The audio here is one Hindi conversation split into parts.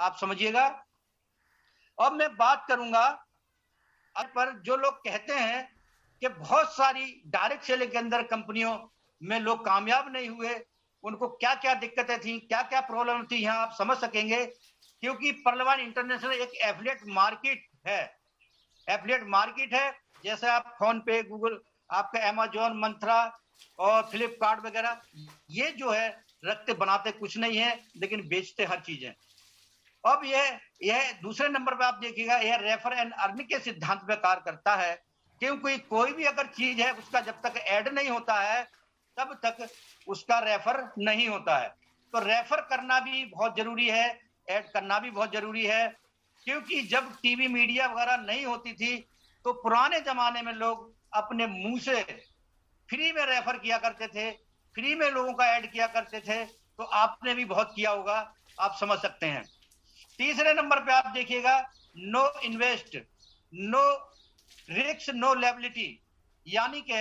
आप समझिएगा। अब मैं बात करूंगा पर जो लोग कहते हैं कि बहुत सारी डायरेक्ट सेलिंग के अंदर कंपनियों में लोग कामयाब नहीं हुए, उनको क्या क्या दिक्कतें थी, क्या क्या प्रॉब्लम थी, यहाँ आप समझ सकेंगे। क्योंकि पर्लवान इंटरनेशनल एक एफिलिएट मार्केट है, एफिलिएट मार्केट है। जैसे आप फोन पे, गूगल, आपका अमेजोन, मंत्रा और फ्लिपकार्ट वगैरह, ये जो है रखते बनाते कुछ नहीं है लेकिन बेचते हर चीज है। अब यह दूसरे नंबर पे आप देखिएगा, यह रेफर एंड अर्न के सिद्धांत पे कार्य करता है। क्योंकि कोई भी अगर चीज है उसका जब तक ऐड नहीं होता है तब तक उसका रेफर नहीं होता है। तो रेफर करना भी बहुत जरूरी है, ऐड करना भी बहुत जरूरी है। क्योंकि जब टीवी मीडिया वगैरह नहीं होती थी तो पुराने जमाने में लोग अपने मुंह से फ्री में रेफर किया करते थे, फ्री में लोगों का ऐड किया करते थे। तो आपने भी बहुत किया होगा, आप समझ सकते हैं। तीसरे नंबर पे आप देखिएगा, no invest, no risk, no liability. यानी कि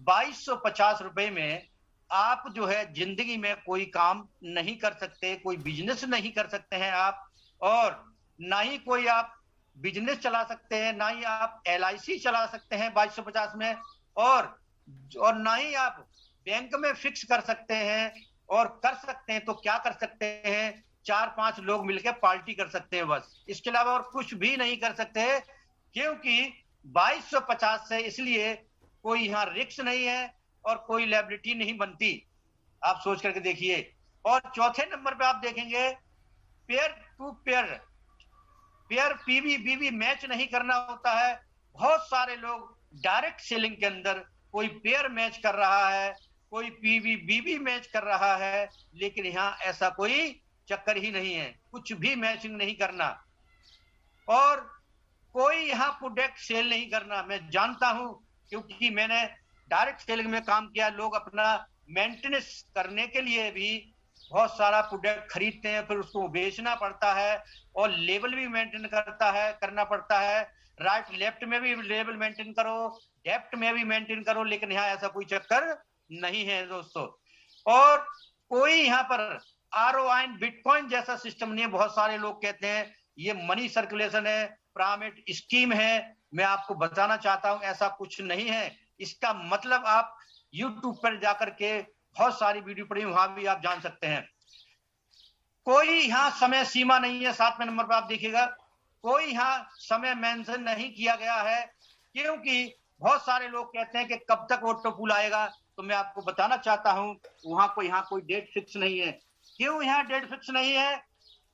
2250 रुपए में आप जो है जिंदगी में कोई काम नहीं कर सकते, कोई बिजनेस नहीं कर सकते हैं आप, और ना ही कोई आप बिजनेस चला सकते हैं, ना ही आप LIC चला सकते हैं 2250 में, और ना ही आप बैंक में फिक्स कर सकते हैं। और कर सकते हैं तो क्या कर सकते हैं, 4-5 लोग मिलकर पार्टी कर सकते हैं बस, इसके अलावा और कुछ भी नहीं कर सकते। क्योंकि 2250 से इसलिए कोई यहाँ रिस्क नहीं है और कोई लायबिलिटी नहीं बनती, आप सोच करके देखिए। और चौथे नंबर पे आप देखेंगे, pair to pair, pair PV BV match नहीं करना होता है। बहुत सारे लोग डायरेक्ट सेलिंग के अंदर कोई पेयर मैच कर रहा है, कोई पीवी बीवी मैच कर रहा है, लेकिन यहाँ ऐसा कोई चक्कर ही नहीं है, कुछ भी मैचिंग नहीं करना। और कोई यहाँ प्रोडक्ट सेल नहीं करना। मैं जानता हूं क्योंकि मैंने डायरेक्ट सेलिंग में काम किया, लोग अपना मेंटेनेंस करने के लिए भी बहुत सारा प्रोडक्ट खरीदते हैं, फिर उसको बेचना पड़ता है और लेबल भी मेंटेन करना पड़ता है। राइट लेफ्ट में भी लेबल मेंटेन करो, डेप्थ में भी मेंटेन करो, लेकिन यहाँ ऐसा कोई चक्कर नहीं है दोस्तों। और कोई यहाँ पर ROI बिटकॉइन जैसा सिस्टम नहीं है। बहुत सारे लोग कहते हैं ये मनी सर्कुलेशन है, पिरामिड स्कीम है। मैं आपको बताना चाहता हूं ऐसा कुछ नहीं है। इसका मतलब आप YouTube पर जाकर के बहुत सारी वीडियो पड़ी, वहां भी आप जान सकते हैं। कोई यहाँ समय सीमा नहीं है। 7वें नंबर पर आप देखिएगा, कोई यहाँ समय मेंशन नहीं किया गया है। क्योंकि बहुत सारे लोग कहते हैं कि कब तक ऑटो पूल आएगा, तो मैं आपको बताना चाहता हूं वहां को यहाँ कोई डेट फिक्स नहीं है। क्यों यहाँ डेट फिक्स नहीं है?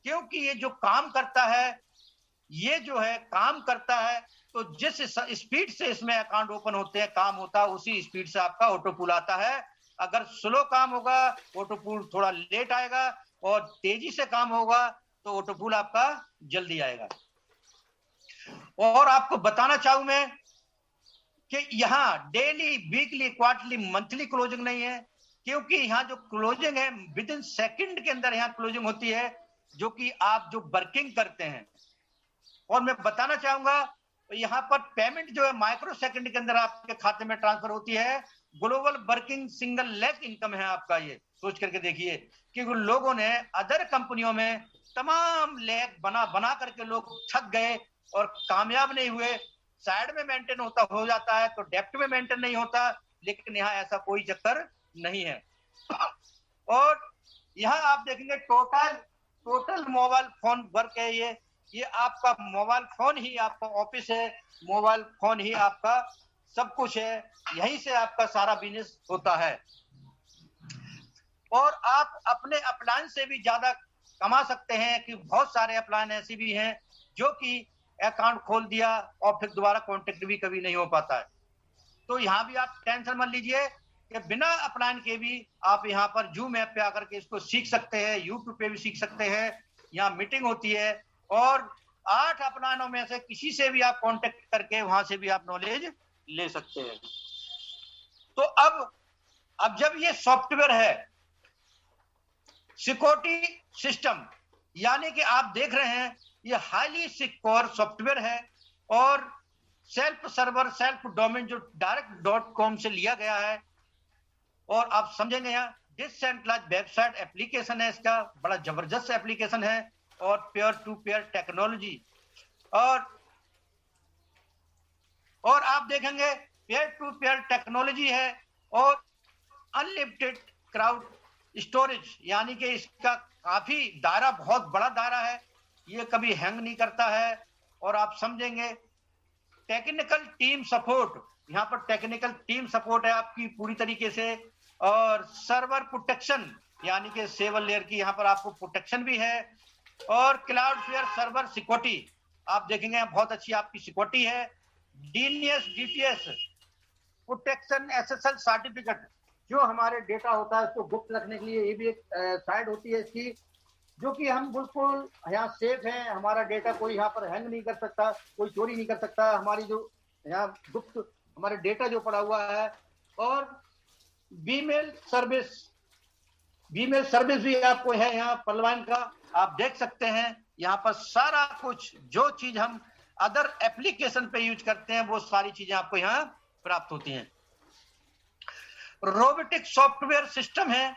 क्योंकि ये जो काम करता है, ये जो है काम करता है, तो जिस स्पीड से इसमें अकाउंट ओपन होते हैं, काम होता है, उसी स्पीड से आपका ऑटो पूल आता है। अगर स्लो काम होगा ऑटो पूल थोड़ा लेट आएगा, और तेजी से काम होगा तो ऑटो पूल आपका जल्दी आएगा। और आपको बताना चाहूं मैं कि यहाँ daily, weekly, quarterly, monthly closing नहीं है। क्योंकि यहाँ जो क्लोजिंग है विद इन सेकंड के अंदर यहाँ क्लोजिंग होती है, जो कि आप जो वर्किंग करते हैं। और मैं बताना चाहूंगा यहाँ पर पेमेंट जो है माइक्रो सेकंड के अंदर आपके खाते में ट्रांसफर होती है। Global working single leg income है आपका, ये सोच करके देखिए। क्योंकि लोगों ने अदर कंपनियों में तमाम लेग बना करके लोग थक गए और कामयाब नहीं हुए। साइड में मेंटेन हो जाता है तो डेप्थ में मेंटेन नहीं होता, लेकिन यहाँ ऐसा कोई चक्कर नहीं है। और यहाँ आप देखेंगे टोटल मोबाइल फोन वर्क है। ये आपका मोबाइल फोन ही आपका ऑफिस है, मोबाइल फोन ही आपका सब कुछ है, यहीं से आपका सारा बिजनेस होता है। और आप अपने अपलायन से भी ज्यादा कमा सकते हैं, कि बहुत सारे अपलायन ऐसी भी हैं जो कि अकाउंट खोल दिया और फिर दोबारा कॉन्टेक्ट भी कभी नहीं हो पाता है। तो यहाँ भी आप टेंशन मत लीजिए कि बिना अपलायन के भी आप यहाँ पर जूम ऐप पे आकर के इसको सीख सकते हैं, यूट्यूब पे भी सीख सकते हैं। यहाँ मीटिंग होती है और 8 अपलायनों में से किसी से भी आप कांटेक्ट करके वहां से भी आप नॉलेज ले सकते हैं। तो अब जब ये सॉफ्टवेयर है सिक्योरिटी सिस्टम, यानी कि आप देख रहे हैं ये हाईली सिक्योर सॉफ्टवेयर है, और सेल्फ सर्वर, सेल्फ डोमेन जो direct.com से लिया गया है। और आप समझेंगे यहाँ डिसेंट्रलाइज्ड वेबसाइट एप्लीकेशन है, इसका बड़ा जबरदस्त एप्लीकेशन है। और पेयर टू पेयर टेक्नोलॉजी, और आप देखेंगे पेयर टू पेयर टेक्नोलॉजी है और अनलिमिटेड क्राउड स्टोरेज, यानी कि इसका काफी दायरा, बहुत बड़ा दायरा है, ये कभी हैंग नहीं करता है। और आप समझेंगे टेक्निकल टीम सपोर्ट, यहाँ पर टेक्निकल टीम सपोर्ट है आपकी पूरी तरीके से, और सर्वर प्रोटेक्शन, यानी कि सेवन लेयर की यहाँ पर आपको प्रोटेक्शन भी है, और क्लाउडफ्लेयर सर्वर सिक्योरिटी, आप देखेंगे बहुत अच्छी आपकी सिक्योरिटी है। DNS DTS protection SSL certificate, जो हमारे डेटा होता है उसको गुप्त रखने के लिए, ये भी एक साइड होती है इसकी, जो कि हम बिल्कुल यहाँ सेफ हैं, हमारा डेटा कोई यहाँ पर हैंग नहीं कर सकता, कोई चोरी नहीं कर सकता, हमारी जो यहाँ गुप्त हमारे डेटा जो पड़ा हुआ है। और बीमेल सर्विस भी आपको है यहाँ पलवान का, आप देख सकते हैं यहाँ पर सारा कुछ जो चीज हम अदर एप्लीकेशन पे यूज करते हैं वो सारी चीजें आपको यहाँ प्राप्त होती हैं। रोबोटिक सॉफ्टवेयर सिस्टम है,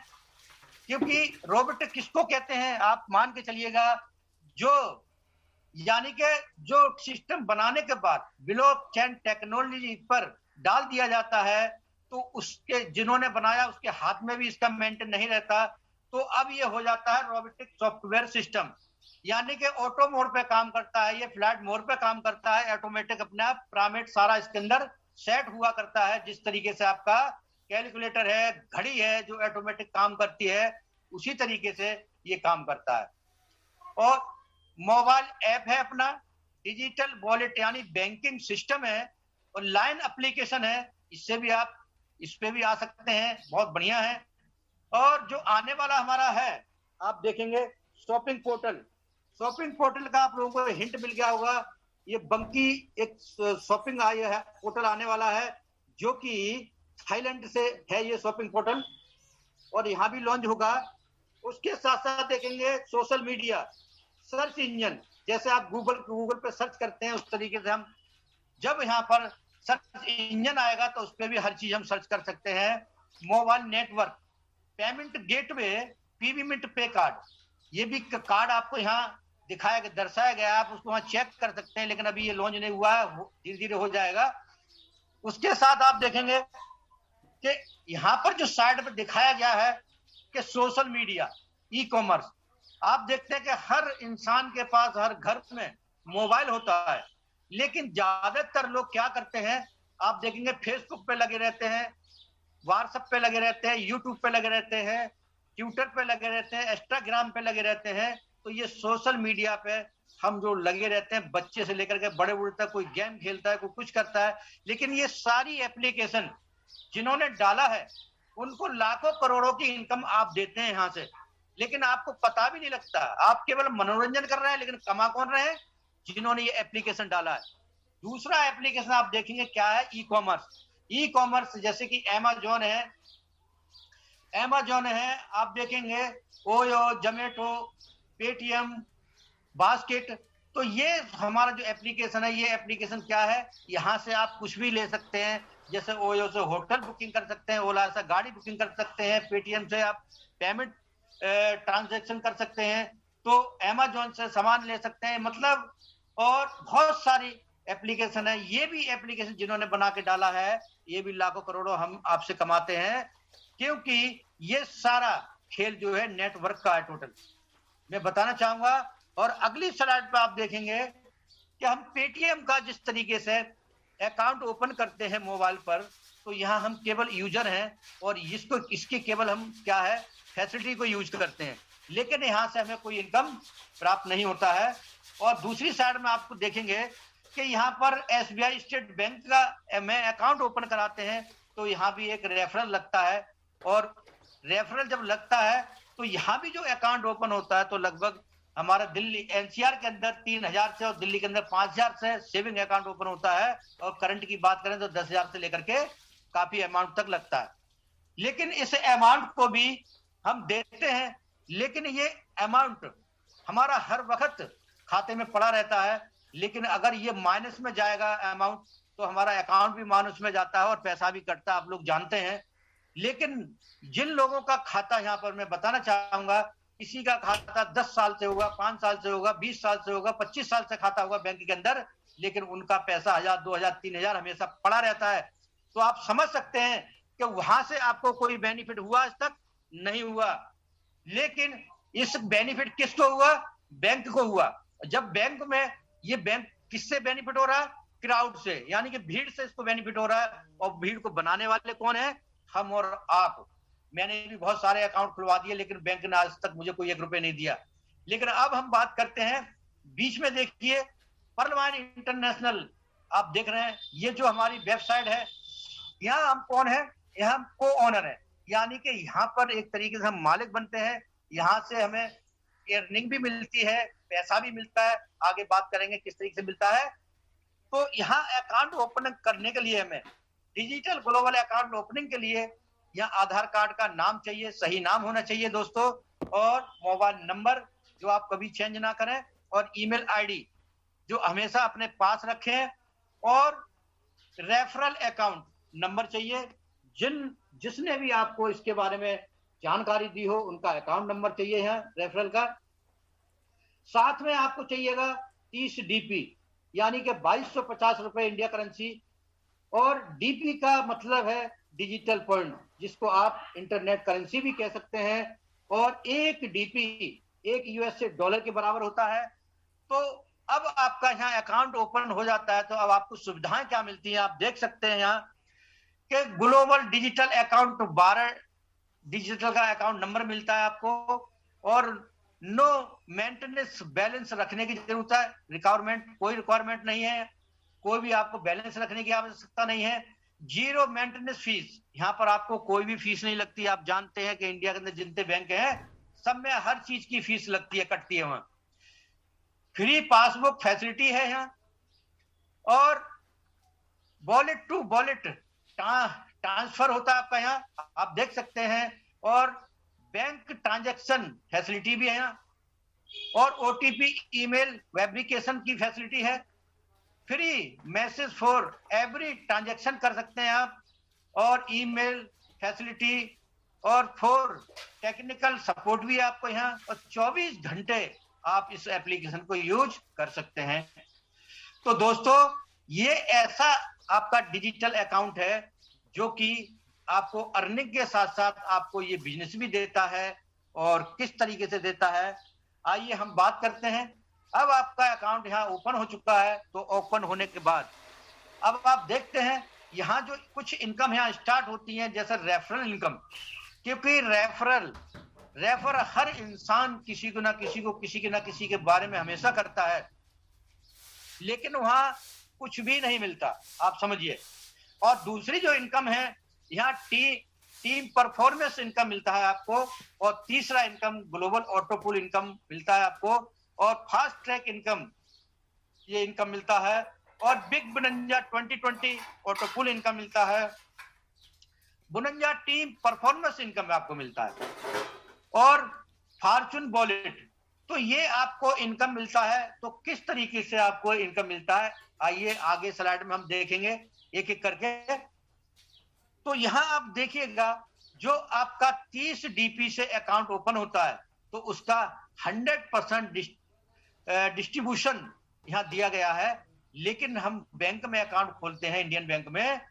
क्योंकि रोबोटिक किसको कहते हैं आप मान के चलिएगा, जो यानी कि जो सिस्टम बनाने के बाद ब्लॉकचेन टेक्नोलॉजी पर डाल दिया जाता है, तो उसके जिन्होंने बनाया उसके हाथ में भी इसका मेंटेन नहीं रहता, तो अब ये हो जाता है रोबोटिक सॉफ्टवेयर सिस्टम, यानी कि ऑटो मोड पे काम करता है, ये फ्लैट मोड पे काम करता है, ऑटोमेटिक अपने आप पैरामीटर सारा इसके अंदर सेट हुआ करता है, जिस तरीके से आपका कैलकुलेटर है, घड़ी है जो ऑटोमेटिक काम करती है, उसी तरीके से ये काम करता है। और मोबाइल ऐप है अपना, डिजिटल वॉलेट यानी बैंकिंग सिस्टम है, और लाइन एप्लीकेशन है, इससे भी आप इस पे भी आ सकते हैं, बहुत बढ़िया है। और जो आने वाला हमारा है आप देखेंगे शॉपिंग पोर्टल का आप लोगों को हिंट मिल गया होगा, ये बंकी एक शॉपिंग आई है पोर्टल आने वाला है, जो कि थाईलैंड से है ये शॉपिंग पोर्टल, और यहाँ भी लॉन्च होगा। उसके साथ साथ देखेंगे सोशल मीडिया सर्च इंजन, जैसे आप गूगल पे सर्च करते हैं उस तरीके से हम जब यहाँ पर सर्च इंजन आएगा तो उस पर भी हर चीज हम सर्च कर सकते हैं। Mobile network, payment gateway, payment पे कार्ड, ये भी कार्ड आपको यहाँ दिखाया गया, दर्शाया गया, आप उसको वहां चेक कर सकते हैं, लेकिन अभी ये लॉन्च नहीं हुआ है, धीरे धीरे हो जाएगा। उसके साथ आप देखेंगे कि यहाँ पर जो साइड पर दिखाया गया है कि सोशल मीडिया, ई कॉमर्स, आप देखते हैं कि हर इंसान के पास हर घर में मोबाइल होता है, लेकिन ज्यादातर लोग क्या करते हैं, आप देखेंगे फेसबुक पे लगे रहते हैं, व्हाट्सएप पे लगे रहते हैं, यूट्यूब पे लगे रहते हैं, ट्विटर पे लगे रहते हैं, इंस्टाग्राम पे लगे रहते हैं। तो ये सोशल मीडिया पे हम जो लगे रहते हैं, बच्चे से लेकर के बड़े बूढ़े तक, कोई गेम खेलता है, कोई कुछ करता है, लेकिन ये सारी एप्लीकेशन जिन्होंने डाला है उनको लाखों करोड़ों की इनकम आप देते हैं यहाँ से, लेकिन आपको पता भी नहीं लगता, आप केवल मनोरंजन कर रहे हैं, लेकिन कमा कौन रहे हैं, जिन्होंने ये एप्लीकेशन डाला है। दूसरा एप्लीकेशन आप देखेंगे क्या है, ई कॉमर्स, जैसे कि अमेज़न है, आप देखेंगे ओयो, जोमेटो, पेटीएम, बास्केट। तो ये हमारा जो एप्लीकेशन है, ये एप्लीकेशन क्या है, यहाँ से आप कुछ भी ले सकते हैं, जैसे ओयो से होटल बुकिंग कर सकते हैं, ओला से गाड़ी बुकिंग कर सकते हैं, पेटीएम से आप पेमेंट ट्रांजैक्शन कर सकते हैं, तो अमेज़न से सामान ले सकते हैं, मतलब और बहुत सारी एप्लीकेशन है। ये भी एप्लीकेशन जिन्होंने बना के डाला है, ये भी लाखों करोड़ों हम आपसे कमाते हैं, क्योंकि ये सारा खेल जो है नेटवर्क का है टोटल, मैं बताना चाहूंगा। और अगली स्लाइड पे आप देखेंगे कि हम पेटीएम का जिस तरीके से अकाउंट ओपन करते हैं मोबाइल पर, तो यहाँ हम केवल यूजर हैं और इसके केवल हम क्या है फैसिलिटी को यूज करते हैं, लेकिन यहाँ से हमें कोई इनकम प्राप्त नहीं होता है। और दूसरी साइड में आपको देखेंगे कि यहाँ पर एसबीआई स्टेट बैंक का में अकाउंट ओपन कराते हैं, तो यहाँ भी एक रेफरल लगता है, और रेफरल जब लगता है तो यहाँ भी जो अकाउंट ओपन होता है, तो लगभग हमारा दिल्ली एनसीआर के अंदर 3000 से और दिल्ली के अंदर 5000 से सेविंग अकाउंट ओपन होता है, और करंट की बात करें तो 10,000 से लेकर के काफी अमाउंट तक लगता है। लेकिन इस अमाउंट को भी हम देते हैं, लेकिन ये अमाउंट हमारा हर वक्त खाते में पड़ा रहता है, लेकिन अगर ये माइनस में जाएगा अमाउंट, तो हमारा अकाउंट भी माइनस में जाता है और पैसा भी कटता है, आप लोग जानते हैं। लेकिन जिन लोगों का खाता यहाँ पर मैं बताना चाहूंगा किसी का खाता 10 साल से होगा, 5 साल से होगा, 20 साल से होगा, 25 साल से खाता होगा बैंक के अंदर, लेकिन उनका पैसा 1000, 2000, 3000 हमेशा पड़ा रहता है। तो आप समझ सकते हैं कि वहां से आपको कोई बेनिफिट हुआ आज तक नहीं हुआ। लेकिन इस बेनिफिट किसको हुआ? बैंक को हुआ। जब बैंक में ये बैंक किससे बेनिफिट हो रहा है? क्राउड से, यानी कि भीड़ से इसको बेनिफिट हो रहा है। और भीड़ को बनाने वाले कौन है? हम और आप। मैंने भी बहुत सारे अकाउंट खुलवा दिए, लेकिन बैंक ने आज तक मुझे कोई 1 रुपए नहीं दिया। लेकिन अब हम बात करते हैं, बीच में देखिए पर्ल वाइन इंटरनेशनल, आप देख रहे हैं ये जो हमारी वेबसाइट है, यहाँ हम कौन है? यहाँ हम को ओनर है, यानी कि यहाँ पर एक तरीके से हम मालिक बनते हैं। यहाँ से हमें अर्निंग भी मिलती है, पैसा भी मिलता है। आगे बात करेंगे किस तरीके से मिलता है। तो यहाँ अकाउंट ओपन करने के लिए हमें डिजिटल ग्लोबल अकाउंट ओपनिंग के लिए यहाँ आधार कार्ड का नाम चाहिए, सही नाम होना चाहिए दोस्तों, और मोबाइल नंबर जो आप कभी चेंज ना करें, और ईमेल आईडी जो हमेशा अपने पास रखें, और रेफरल अकाउंट नंबर चाहिए। जिसने भी आपको इसके बारे में जानकारी दी हो उनका अकाउंट नंबर चाहिए यहाँ रेफरल का। साथ में आपको चाहिएगा 30 डीपी, यानी कि 2250 रुपए इंडिया करेंसी। और डीपी का मतलब है डिजिटल पॉइंट, जिसको आप इंटरनेट करेंसी भी कह सकते हैं। और एक डीपी एक यूएसए डॉलर के बराबर होता है। तो अब आपका यहाँ अकाउंट ओपन हो जाता है। तो अब आपको सुविधाएं क्या मिलती हैं, आप देख सकते हैं यहाँ कि ग्लोबल डिजिटल अकाउंट 12 डिजिटल का अकाउंट नंबर मिलता है आपको, और नो मेंटेनेंस बैलेंस रखने की जरूरत है, कोई रिक्वायरमेंट नहीं है, कोई भी आपको बैलेंस रखने की आवश्यकता नहीं है। 0 मेंटेनेंस फीस, यहाँ पर आपको कोई भी फीस नहीं लगती। आप जानते हैं कि इंडिया के अंदर जितने बैंक हैं सब में हर चीज की फीस लगती है, कटती है वहां। फ्री पासबुक फैसिलिटी है यहाँ, और वॉलेट टू वॉलेट ट्रांसफर होता है आपका यहाँ, आप देख सकते हैं। और बैंक ट्रांजैक्शन फैसिलिटी भी है यहाँ, और ओटीपी ईमेल वेरिफिकेशन की फैसिलिटी है। Free message for every transaction कर सकते हैं आप, और ईमेल फैसिलिटी, और फॉर टेक्निकल सपोर्ट भी आपको यहाँ, और 24 घंटे आप इस एप्लीकेशन को यूज कर सकते हैं। तो दोस्तों ये ऐसा आपका डिजिटल अकाउंट है जो कि आपको अर्निंग के साथ साथ आपको ये बिजनेस भी देता है। और किस तरीके से देता है, आइए हम बात करते हैं। अब आपका अकाउंट यहाँ ओपन हो चुका है। तो ओपन होने के बाद अब आप देखते हैं यहाँ जो कुछ इनकम यहाँ स्टार्ट होती है, जैसे रेफरल इनकम। क्योंकि रेफर हर इंसान किसी को ना किसी के बारे में हमेशा करता है, लेकिन वहां कुछ भी नहीं मिलता, आप समझिए। और दूसरी जो इनकम है यहाँ टीम परफॉर्मेंस इनकम मिलता है आपको। और तीसरा income global auto pool income मिलता है आपको, और फास्ट ट्रैक इनकम ये इनकम मिलता है, और बिग बुनंजा 2020 ऑटो पूल इनकम मिलता है। बुनंजा टीम परफॉर्मेंस इनकम आपको मिलता है, और फॉर्चून वॉलेट। तो ये आपको इनकम मिलता है। तो किस तरीके से आपको इनकम मिलता है, आइए आगे स्लाइड में हम देखेंगे एक एक करके। तो यहां आप देखिएगा जो आपका 30 डीपी से अकाउंट ओपन होता है तो उसका 100% डिस्ट्रीब्यूशन यहां दिया गया है। लेकिन हम बैंक में अकाउंट खोलते हैं इंडियन बैंक में,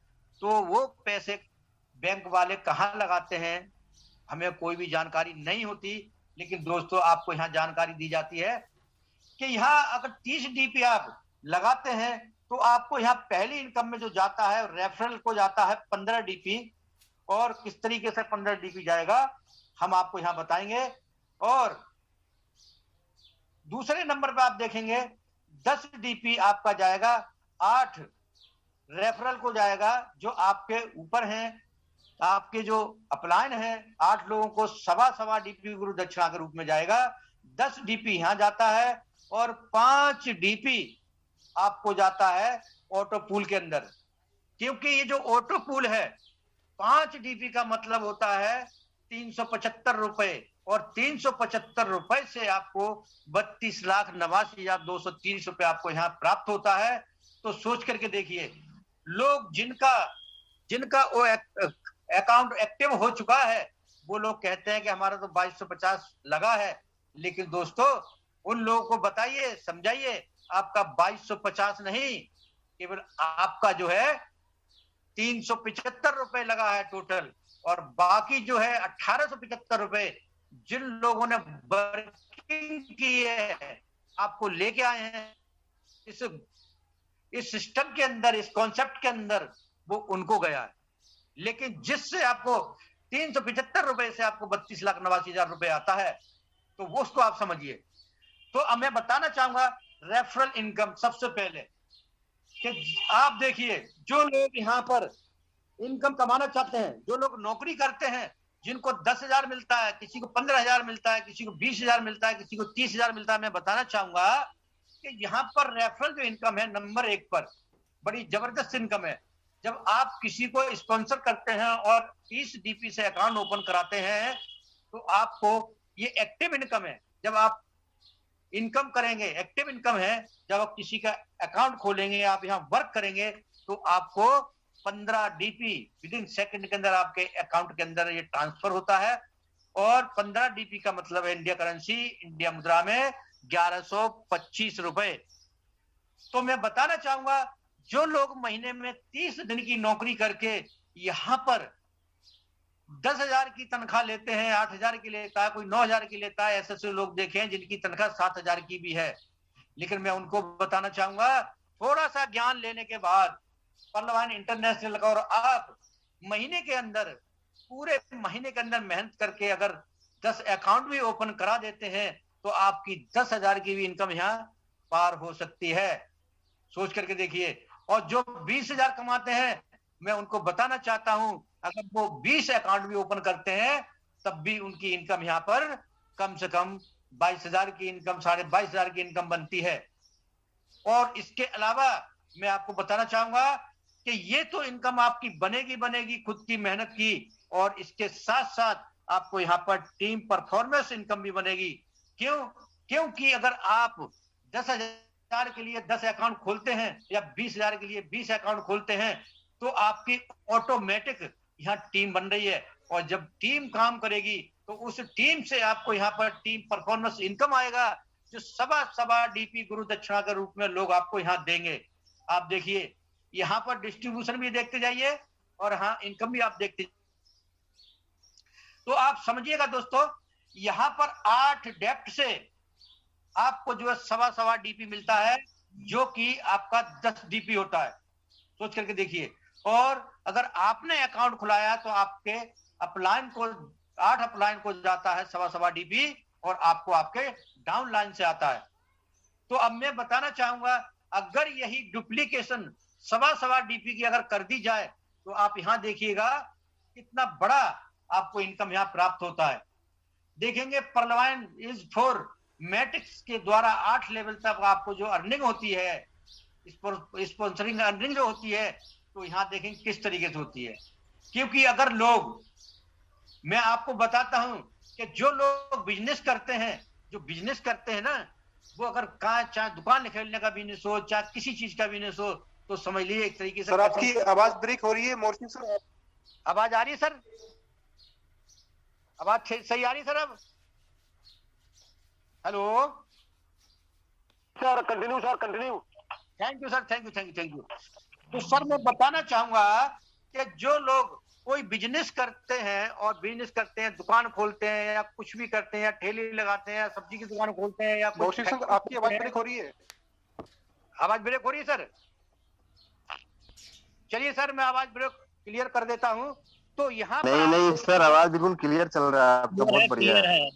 तो वो पैसे बैंक वाले कहां लगाते हैं हमें कोई भी जानकारी नहीं होती। लेकिन दोस्तों आपको यहाँ जानकारी दी जाती है कि यहाँ अगर 30 डीपी आप लगाते हैं तो आपको यहाँ पहली इनकम में जो जाता है रेफरल को जाता है 15 डीपी। और किस तरीके से 15 डीपी जाएगा हम आपको यहाँ बताएंगे। और दूसरे नंबर पे आप देखेंगे 10 डीपी आपका जाएगा, 8 रेफरल को जाएगा जो आपके ऊपर हैं, आपके जो अपलाइन है 8 लोगों को सवा डीपी गुरु दक्षिणा के रूप में जाएगा। 10 डीपी यहां जाता है, और 5 डीपी आपको जाता है ऑटो पूल के अंदर। क्योंकि ये जो ऑटो पूल है 5 डीपी का मतलब होता है 375 रुपए, और 375 रुपए से आपको 32,89,230 रुपए आपको यहाँ प्राप्त होता है। तो सोच करके देखिए, लोग जिनका वो अकाउंट एक्टिव हो चुका है वो लोग कहते हैं कि हमारा तो 2250 लगा है, लेकिन दोस्तों उन लोगों को बताइए, समझाइए, आपका 2250 नहीं, केवल आपका जो है 375 रुपए लगा है टोटल, और बाकी जो है 1875 रुपए जिन लोगों ने वर्किंग की है आपको लेके आए हैं इस सिस्टम के अंदर, इस कॉन्सेप्ट के अंदर, वो उनको गया है। लेकिन जिससे आपको 375 रुपए से आपको 32,89,000 रुपए आता है, तो वो उसको आप समझिए। तो अब मैं बताना चाहूंगा रेफरल इनकम सबसे पहले, कि आप देखिए जो लोग यहाँ पर इनकम कमाना चाहते हैं, जो लोग नौकरी करते हैं, जिनको 10,000 मिलता है, किसी को 15,000 मिलता है, किसी को 20,000 मिलता है, किसी को 30,000 मिलता है, मैं बताना चाहूंगा कि यहाँ पर रेफरल जो इनकम है नंबर 1 पर बड़ी जबरदस्त इनकम है। जब आप किसी को स्पॉन्सर करते हैं और 30 डीपी से अकाउंट ओपन कराते हैं, तो आपको ये एक्टिव इनकम है। जब आप इनकम करेंगे, एक्टिव इनकम है, जब आप किसी का अकाउंट खोलेंगे, आप यहाँ वर्क करेंगे, तो आपको 15 डीपी विद इन सेकंड के अंदर आपके अकाउंट के अंदर ये ट्रांसफर होता है। और 15 डीपी का मतलब है इंडिया करेंसी, इंडिया मुद्रा में 1125 रुपए। तो मैं बताना चाहूंगा जो लोग महीने में 30 दिन की नौकरी करके यहाँ पर 10,000 की तनख्वाह लेते हैं, 8,000 की लेता है, कोई 9,000 की लेता है, ऐसे लोग देखे हैं जिनकी तनख्वाह 7,000 की भी है। लेकिन मैं उनको बताना चाहूंगा, थोड़ा सा ज्ञान लेने के बाद पर्लवान इंटरनेशनल का, और आप महीने के अंदर, पूरे महीने के अंदर मेहनत करके अगर 10 अकाउंट भी ओपन करा देते हैं, तो आपकी 10,000 की भी इनकम यहाँ पार हो सकती है। सोच करके देखिए। और जो 20,000 कमाते हैं, मैं उनको बताना चाहता हूं, अगर वो 20 अकाउंट भी ओपन करते हैं, तब भी उनकी इनकम यहाँ पर कम से कम 22,000 की इनकम, 22,500 की इनकम बनती है। और इसके अलावा मैं आपको बताना चाहूंगा कि ये तो इनकम आपकी बनेगी खुद की मेहनत की, और इसके साथ साथ आपको यहाँ पर टीम परफॉर्मेंस इनकम भी बनेगी। क्योंकि अगर आप 10,000 के लिए 10 अकाउंट खोलते हैं या 20,000 के लिए 20 अकाउंट खोलते हैं, तो आपकी ऑटोमेटिक यहाँ टीम बन रही है, और जब टीम काम करेगी तो उस टीम से आपको यहाँ पर टीम परफॉर्मेंस इनकम आएगा, जो सवा डीपी गुरु दक्षिणा के रूप में लोग आपको यहाँ देंगे। आप देखिए, यहाँ पर डिस्ट्रीब्यूशन भी देखते जाइए, और हाँ इनकम भी आप देखते। तो आप समझिएगा दोस्तों, यहाँ पर 8 डेप्ट से आपको जो है सवा डीपी मिलता है, जो कि आपका 10 डीपी होता है। सोच करके देखिए। और अगर आपने अकाउंट खुलाया तो आपके अपलाइन को 8 अपलाइन को जाता है सवा डीपी, और आपको आपके डाउन लाइन से आता है। तो अब मैं बताना चाहूंगा, अगर यही डुप्लीकेशन सवा डीपी की अगर कर दी जाए, तो आप यहां देखिएगा कितना बड़ा आपको इनकम यहां प्राप्त होता है। देखेंगे पर्लवाइन इज फॉर मैट्रिक्स के द्वारा 8 लेवल तक आपको जो अर्निंग होती है, स्पॉन्सरिंग अर्निंग जो होती है, तो यहां देखेंगे किस तरीके से होती है। क्योंकि अगर लोग, मैं आपको बताता हूं कि जो लोग बिजनेस करते हैं ना, वो अगर चाहे दुकान खोलने का बिजनेस हो, चाहे किसी चीज का बिजनेस हो, तो समझ लीजिए एक तरीके से। सर आपकी आवाज ब्रेक हो रही है मोर्शी सर। आवाज आ रही है सर? आवाज सही आ रही है सर? अब hello sir, continue sir, continue. Thank you sir, thank you. तो सर मैं बताना चाहूंगा कि जो लोग कोई बिजनेस करते हैं, दुकान खोलते हैं, या कुछ भी करते हैं, या ठेली लगाते हैं, या सब्जी की दुकान खोलते हैं, या आपकी आवाज ब्रेक हो रही है। आवाज ब्रेक हो रही है सर? चलिए सर, मैं आवाज ब्रेक क्लियर कर देता हूं। तो यहाँ नहीं सर, आवाज बिल्कुल क्लियर चल रहा है आपका, बहुत बढ़िया है।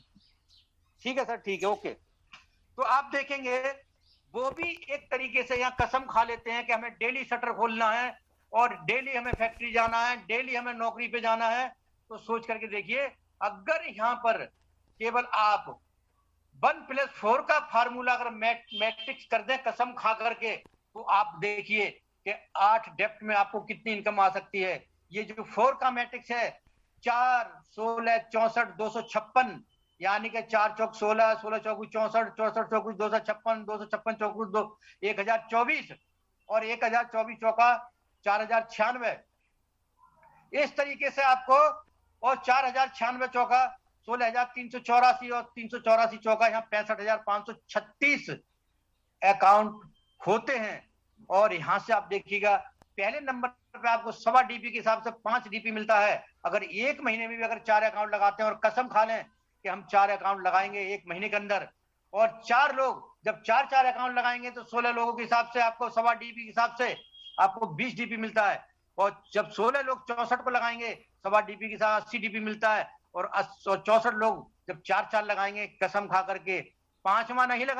ठीक है सर, ठीक है, ओके। तो आप देखेंगे वो भी एक तरीके से यहाँ कसम खा लेते हैं कि हमें डेली शटर खोलना है, और डेली हमें फैक्ट्री जाना है, डेली हमें नौकरी पे जाना है। तो सोच करके देखिए, अगर यहाँ पर केवल आप 1+4 का फार्मूला अगर मैट्रिक्स कर दें कसम खा करके, तो आप देखिए कि 8 डेप्ट में आपको कितनी इनकम आ सकती है। ये जो 4 का मैट्रिक्स है, 4, 16, 64, 256, यानी कि 4 चौक 16, 16 चौक 64, 64 चौक 256, 256 चौक 1024, और 1024 चौका 4096। इस तरीके से आपको और 4096 चौका, 16,384 और 384 चौका, यहाँ 65,536 अकाउंट होते हैं। और यहाँ से आप देखिएगा पहले नंबर पे आपको 1.25 डीपी के हिसाब से 5 डीपी मिलता है। अगर एक महीने में भी अगर 4 अकाउंट लगाते हैं, और कसम खा लें कि हम 4 अकाउंट लगाएंगे एक महीने के अंदर, और 4 लोग जब 4 अकाउंट लगाएंगे तो 16 लोगों के हिसाब से आपको 1.25 डीपी के हिसाब से आपको 20 डीपी मिलता है। और जब 16 लोग 64 को लगाएंगे 1.25 डीपी के साथ 80 डीपी मिलता है। और 64 लोग जब 4 लगाएंगे, कसम खा करके 5वां नहीं लगा